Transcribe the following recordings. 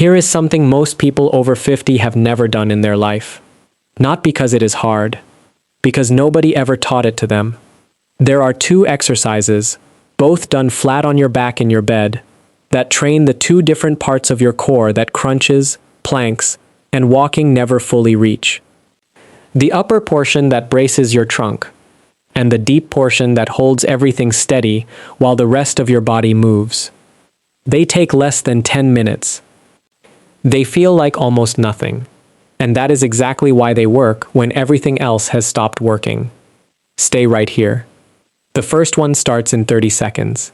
Here is something most people over 50 have never done in their life. Not because it is hard, because nobody ever taught it to them. There are two exercises, both done flat on your back in your bed, that train the two different parts of your core that crunches, planks, and walking never fully reach. The upper portion that braces your trunk, and the deep portion that holds everything steady while the rest of your body moves. They take less than 10 minutes. They feel like almost nothing, and that is exactly why they work when everything else has stopped working. Stay right here. The first one starts in 30 seconds.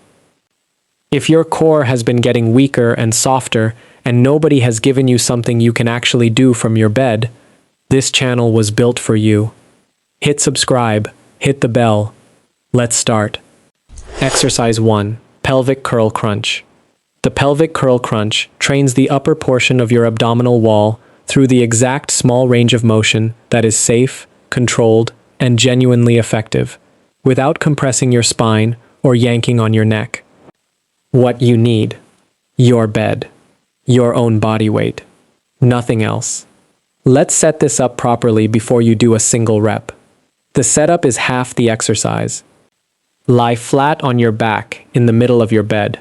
If your core has been getting weaker and softer and nobody has given you something you can actually do from your bed, this channel was built for you. Hit subscribe, hit the bell. Let's start. Exercise 1. Pelvic Curl Crunch. The Pelvic Curl Crunch trains the upper portion of your abdominal wall through the exact small range of motion that is safe, controlled, and genuinely effective, without compressing your spine or yanking on your neck. What you need: your bed, your own body weight, nothing else. Let's set this up properly before you do a single rep. The setup is half the exercise. Lie flat on your back in the middle of your bed.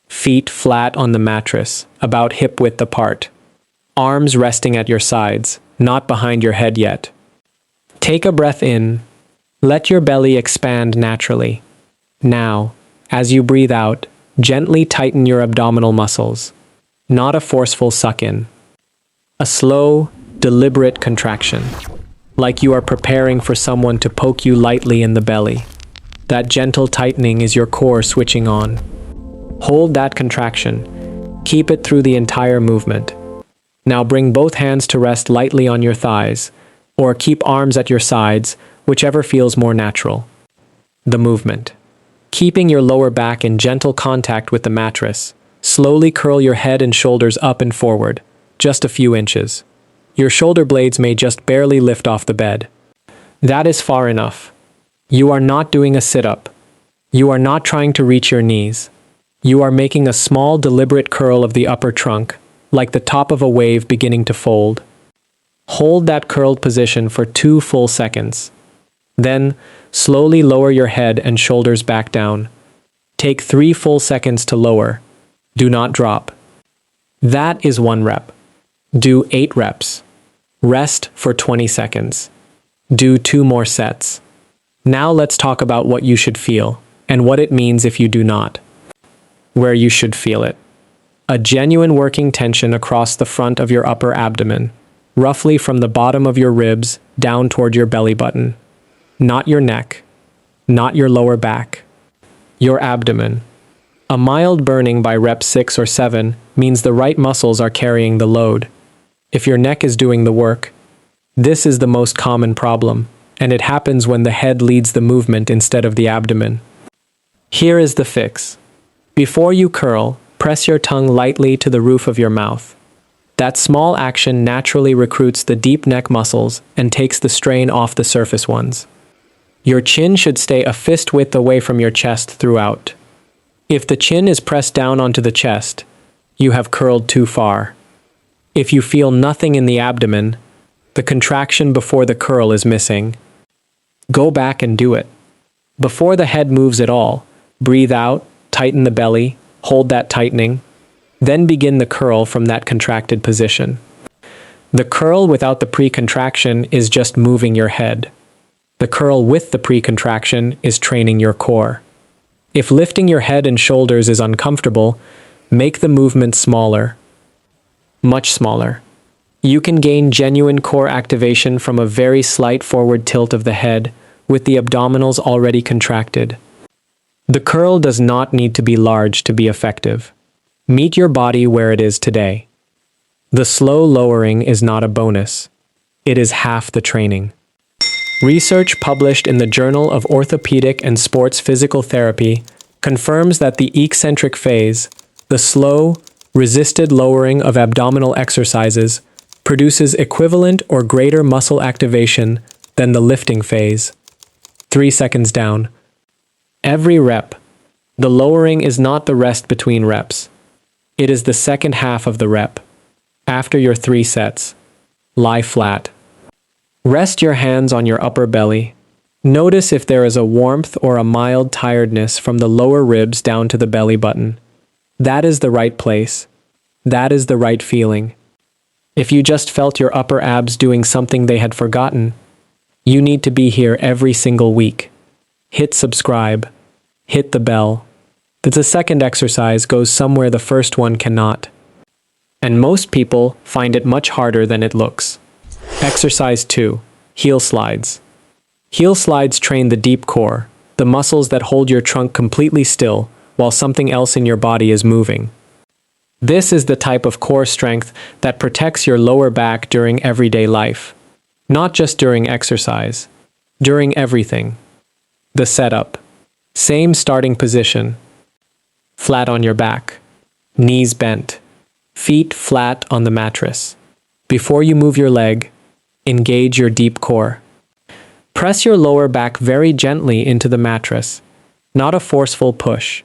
Feet flat on the mattress, about hip-width apart. Arms resting at your sides, not behind your head yet. Take a breath in. Let your belly expand naturally. Now, as you breathe out, gently tighten your abdominal muscles. Not a forceful suck-in. A slow, deliberate contraction, like you are preparing for someone to poke you lightly in the belly. That gentle tightening is your core switching on. Hold that contraction. Keep it through the entire movement. Now bring both hands to rest lightly on your thighs, or keep arms at your sides, whichever feels more natural. The movement. Keeping your lower back in gentle contact with the mattress, slowly curl your head and shoulders up and forward, just a few inches. Your shoulder blades may just barely lift off the bed. That is far enough. You are not doing a sit-up. You are not trying to reach your knees. You are making a small, deliberate curl of the upper trunk, like the top of a wave beginning to fold. Hold that curled position for 2 full seconds. Then, slowly lower your head and shoulders back down. Take 3 full seconds to lower. Do not drop. That is 1 rep. Do 8 reps. Rest for 20 seconds. Do 2 more sets. Now let's talk about what you should feel, and what it means if you do not. Where you should feel it. A genuine working tension across the front of your upper abdomen, roughly from the bottom of your ribs down toward your belly button. Not your neck, not your lower back. Your abdomen. A mild burning by rep 6 or 7 means the right muscles are carrying the load. If your neck is doing the work, this is the most common problem, and it happens when the head leads the movement instead of the abdomen. Here is the fix. Before you curl, press your tongue lightly to the roof of your mouth. That small action naturally recruits the deep neck muscles and takes the strain off the surface ones. Your chin should stay a fist width away from your chest throughout. If the chin is pressed down onto the chest, you have curled too far. If you feel nothing in the abdomen, the contraction before the curl is missing. Go back and do it. Before the head moves at all, breathe out, tighten the belly, hold that tightening, then begin the curl from that contracted position. The curl without the pre-contraction is just moving your head. The curl with the pre-contraction is training your core. If lifting your head and shoulders is uncomfortable, make the movement smaller. Much smaller. You can gain genuine core activation from a very slight forward tilt of the head, with the abdominals already contracted. The curl does not need to be large to be effective. Meet your body where it is today. The slow lowering is not a bonus. It is half the training. Research published in the Journal of Orthopedic and Sports Physical Therapy confirms that the eccentric phase, the slow, resisted lowering of abdominal exercises, produces equivalent or greater muscle activation than the lifting phase. 3 seconds down. Every rep. The lowering is not the rest between reps. It is the second half of the rep, After your 3 sets, lie flat. Rest your hands on your upper belly. Notice if there is a warmth or a mild tiredness from the lower ribs down to the belly button. That is the right place. That is the right feeling. If you just felt your upper abs doing something they had forgotten, you need to be here every single week. Hit subscribe. Hit the bell. The second exercise goes somewhere the first one cannot. And most people find it much harder than it looks. Exercise 2. Heel slides. Heel slides train the deep core, the muscles that hold your trunk completely still while something else in your body is moving. This is the type of core strength that protects your lower back during everyday life. Not just during exercise. During everything. The setup. Same starting position. Flat on your back. Knees bent. Feet flat on the mattress. Before you move your leg, engage your deep core. Press your lower back very gently into the mattress. Not a forceful push.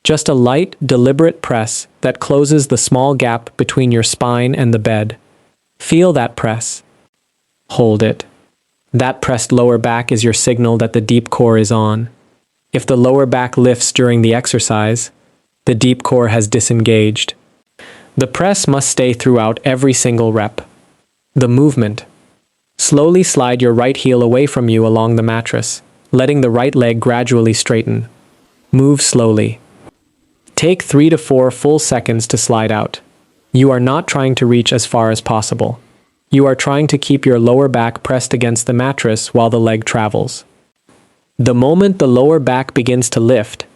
Just a light, deliberate press that closes the small gap between your spine and the bed. Feel that press. Hold it. That pressed lower back is your signal that the deep core is on. If the lower back lifts during the exercise, the deep core has disengaged. The press must stay throughout every single rep. The movement. Slowly slide your right heel away from you along the mattress, letting the right leg gradually straighten. Move slowly. Take 3 to 4 full seconds to slide out. You are not trying to reach as far as possible. You are trying to keep your lower back pressed against the mattress while the leg travels. The moment the lower back begins to lift,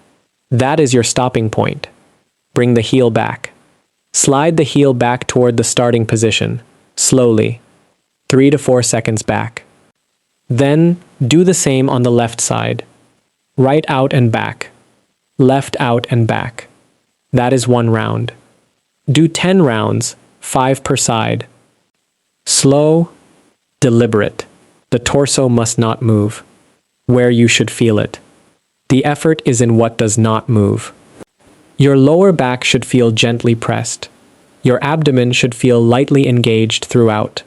that is your stopping point. Bring the heel back. Slide the heel back toward the starting position, slowly, 3 to 4 seconds back. Then, do the same on the left side. Right out and back. Left out and back. That is 1 round. Do 10 rounds, 5 per side. Slow, deliberate. The torso must not move. Where you should feel it. The effort is in what does not move. Your lower back should feel gently pressed. Your abdomen should feel lightly engaged throughout.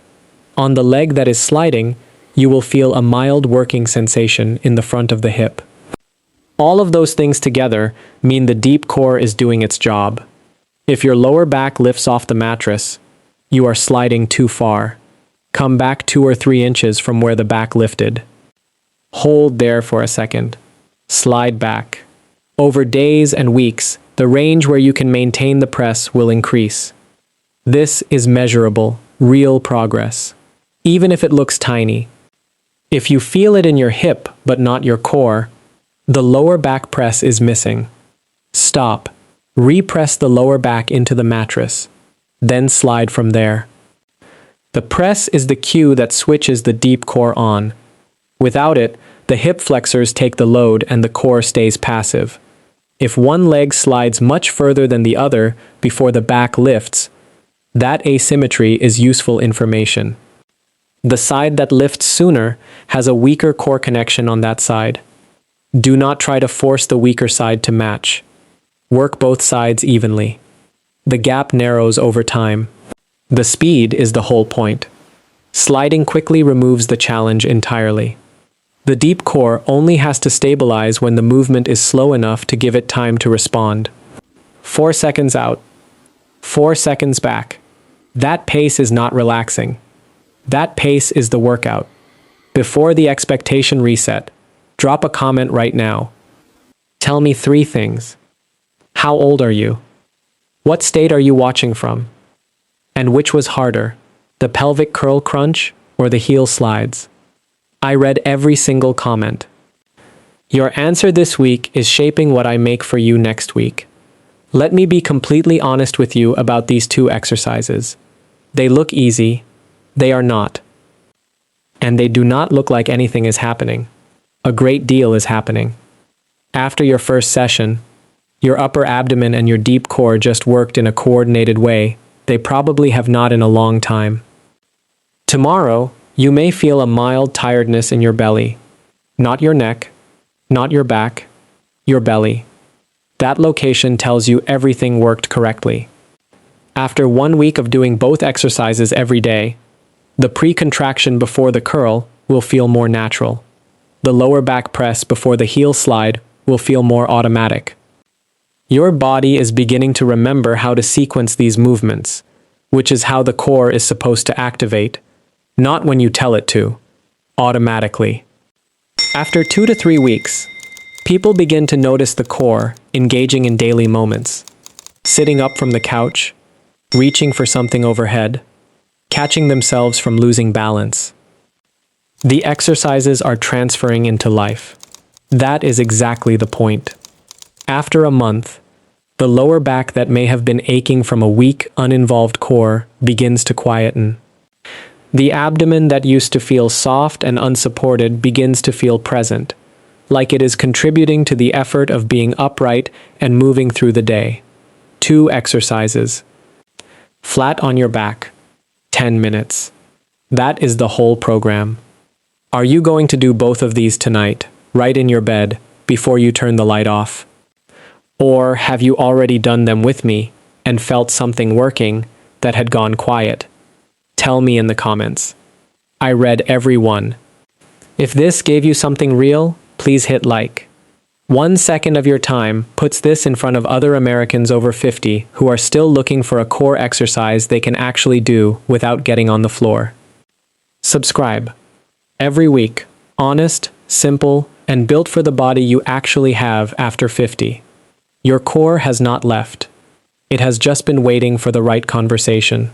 On the leg that is sliding, you will feel a mild working sensation in the front of the hip. All of those things together mean the deep core is doing its job. If your lower back lifts off the mattress, you are sliding too far. Come back 2 or 3 inches from where the back lifted. Hold there for a second. Slide back. Over days and weeks, the range where you can maintain the press will increase. This is measurable, real progress, even if it looks tiny. If you feel it in your hip but not your core, the lower back press is missing. Stop. Repress the lower back into the mattress, then slide from there. The press is the cue that switches the deep core on. Without it, the hip flexors take the load and the core stays passive. If one leg slides much further than the other before the back lifts, that asymmetry is useful information. The side that lifts sooner has a weaker core connection on that side. Do not try to force the weaker side to match. Work both sides evenly. The gap narrows over time. The speed is the whole point. Sliding quickly removes the challenge entirely. The deep core only has to stabilize when the movement is slow enough to give it time to respond. 4 seconds out. 4 seconds back. That pace is not relaxing. That pace is the workout. Before the expectation reset, drop a comment right now. Tell me 3 things. How old are you? What state are you watching from? And which was harder, the pelvic curl crunch or the heel slides? I read every single comment. Your answer this week is shaping what I make for you next week. Let me be completely honest with you about these 2 exercises. They look easy. They are not. And they do not look like anything is happening. A great deal is happening. After your first session, your upper abdomen and your deep core just worked in a coordinated way they probably have not in a long time. Tomorrow, you may feel a mild tiredness in your belly. Not your neck, not your back, your belly. That location tells you everything worked correctly. After 1 week of doing both exercises every day, the pre-contraction before the curl will feel more natural. The lower back press before the heel slide will feel more automatic. Your body is beginning to remember how to sequence these movements, which is how the core is supposed to activate, not when you tell it to, automatically. After 2 to 3 weeks, people begin to notice the core engaging in daily moments, sitting up from the couch, reaching for something overhead, catching themselves from losing balance. The exercises are transferring into life. That is exactly the point. After a month, the lower back that may have been aching from a weak, uninvolved core begins to quieten. The abdomen that used to feel soft and unsupported begins to feel present, like it is contributing to the effort of being upright and moving through the day. 2 exercises. Flat on your back, 10 minutes. That is the whole program. Are you going to do both of these tonight, right in your bed, before you turn the light off? Or have you already done them with me and felt something working that had gone quiet? Tell me in the comments. I read every one. If this gave you something real, please hit like. 1 second of your time puts this in front of other Americans over 50 who are still looking for a core exercise they can actually do without getting on the floor. Subscribe. Every week, honest, simple, and built for the body you actually have after 50. Your core has not left. It has just been waiting for the right conversation.